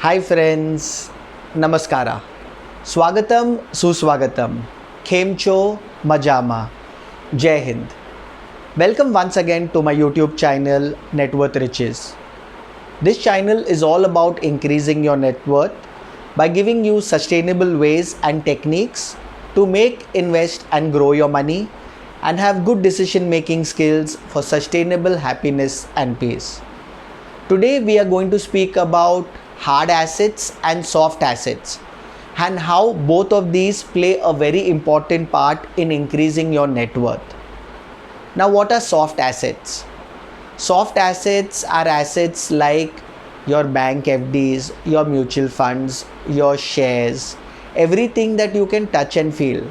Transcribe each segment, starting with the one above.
Hi friends, Namaskara. Swagatam, Suswagatam. Khemcho, Majama. Jai Hind. Welcome once again to my YouTube channel Net Worth Riches. This channel is all about increasing your net worth by giving you sustainable ways and techniques to make, invest and grow your money and have good decision making skills for sustainable happiness and peace. Today we are going to speak about hard assets and soft assets and how both of these play a very important part in increasing your net worth. Now, what are soft assets? Soft assets are assets like your bank FDs, your mutual funds, your shares, everything that you can touch and feel.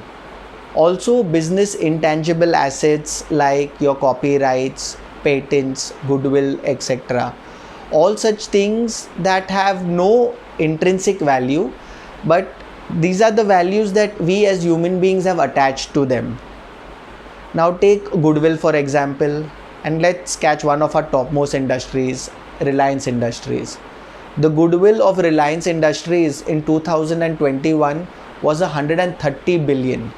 Also, business intangible assets like your copyrights, patents, goodwill, etc. All such things that have no intrinsic value, but these are the values that we as human beings have attached to them. Now take goodwill for example, and let's catch one of our topmost industries, Reliance Industries. The goodwill of Reliance Industries in 2021 was 130 billion,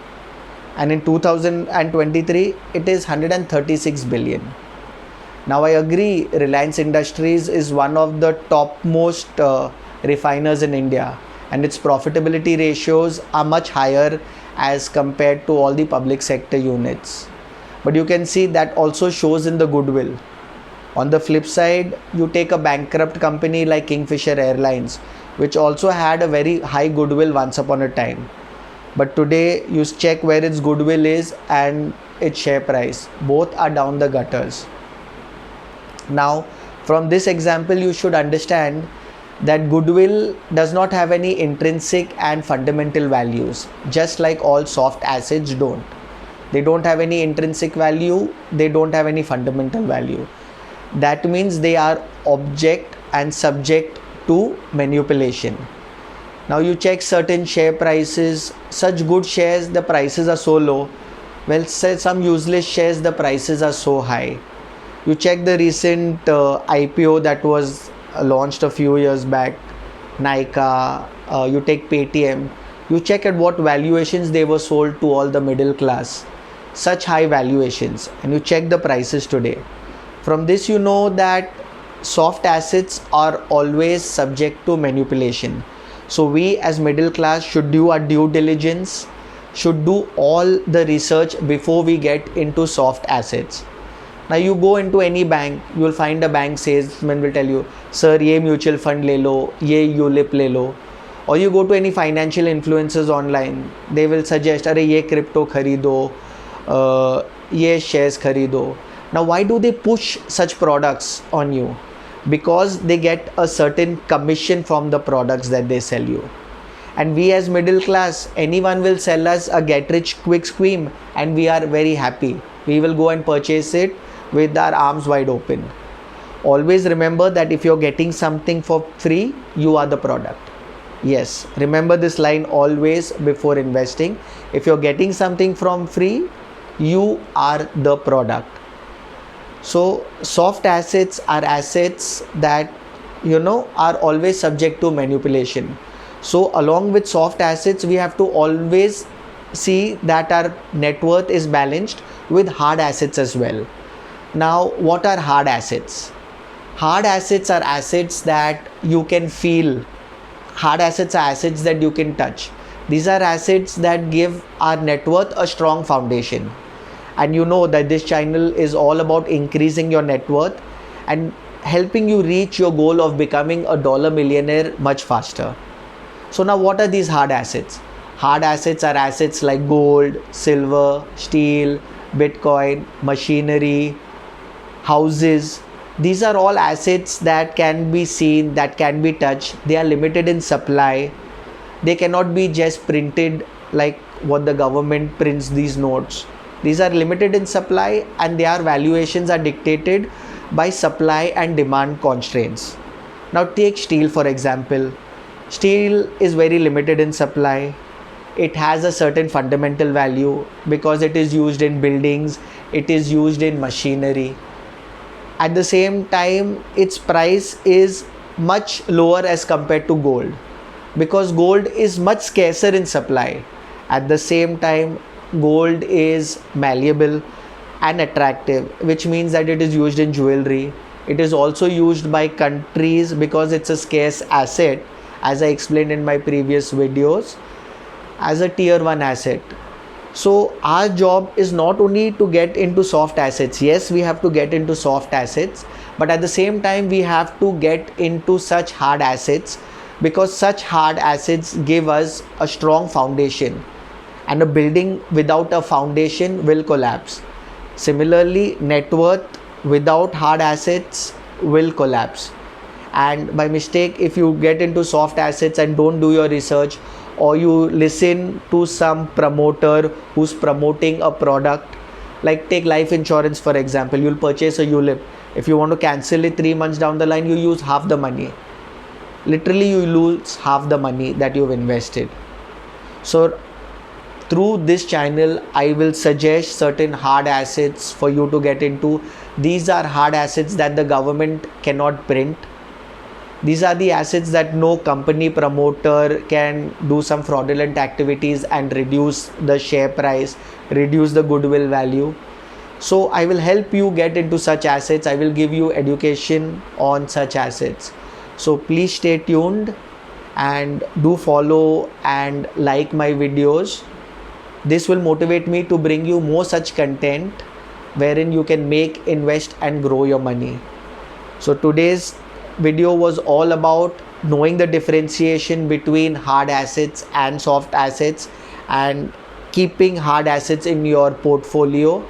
and in 2023 it is 136 billion. Now I agree, Reliance Industries is one of the topmost refiners in India, and its profitability ratios are much higher as compared to all the public sector units. But you can see that also shows in the goodwill. On the flip side, you take a bankrupt company like Kingfisher Airlines, which also had a very high goodwill once upon a time. But today you check where its goodwill is and its share price. Both are down the gutters. Now, from this example, you should understand that goodwill does not have any intrinsic and fundamental values, just like all soft assets don't. They don't have any intrinsic value, they don't have any fundamental value. That means they are object and subject to manipulation. Now you check certain share prices, such good shares, the prices are so low. Well, say some useless shares, the prices are so high. You check the recent IPO that was launched a few years back, Nykaa, you take Paytm, you check at what valuations they were sold to all the middle class, such high valuations, and you check the prices today. From this you know that soft assets are always subject to manipulation. So we as middle class should do our due diligence, should do all the research before we get into soft assets. Now you go into any bank, you will find a bank salesman will tell you, sir, ye mutual fund le lo, ye ULIP le lo. Or you go to any financial influencers online, they will suggest, अरे ये crypto खरीदो, ये shares खरीदो. Now why do they push such products on you? Because they get a certain commission from the products that they sell you. And we as middle class, anyone will sell us a get rich quick scheme and we are very happy. We will go and purchase it with our arms wide open. Always remember that if you're getting something for free, you are the product. Yes, remember this line always before investing. If you're getting something from free, you are the product. So soft assets are assets that are always subject to manipulation. So along with soft assets, we have to always see that our net worth is balanced with hard assets as well. Now, what are hard assets? Hard assets are assets that you can feel. Hard assets are assets that you can touch. These are assets that give our net worth a strong foundation. And you know that this channel is all about increasing your net worth and helping you reach your goal of becoming a dollar millionaire much faster. So now what are these hard assets? Hard assets are assets like gold, silver, steel, Bitcoin, machinery, houses. These are all assets that can be seen, that can be touched. They are limited in supply. They cannot be just printed like what the government prints these notes. These are limited in supply and their valuations are dictated by supply and demand constraints. Now take steel for example. Steel is very limited in supply. It has a certain fundamental value because it is used in buildings, it is used in machinery. At the same time, its price is much lower as compared to gold, because gold is much scarcer in supply. At the same time, gold is malleable and attractive, which means that it is used in jewelry. It is also used by countries because it's a scarce asset, as I explained in my previous videos, as a tier 1 asset. So our job is not only to get into soft assets. Yes, we have to get into soft assets, but at the same time we have to get into such hard assets, because such hard assets give us a strong foundation, and a building without a foundation will collapse. Similarly, net worth without hard assets will collapse. And by mistake, if you get into soft assets and don't do your research, or you listen to some promoter who's promoting a product, like take life insurance for example, you'll purchase a ULIP. If you want to cancel it 3 months down the line, you use half the money. Literally, you lose half the money that you've invested. So through this channel, I will suggest certain hard assets for you to get into. These are hard assets that the government cannot print. These are the assets that no company promoter can do some fraudulent activities and reduce the share price, reduce the goodwill value. So I will help you get into such assets. I will give you education on such assets. So please stay tuned and do follow and like my videos. This will motivate me to bring you more such content wherein you can make, invest and grow your money. So today's video was all about knowing the differentiation between hard assets and soft assets, and keeping hard assets in your portfolio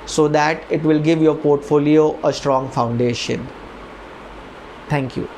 so that it will give your portfolio a strong foundation. Thank you.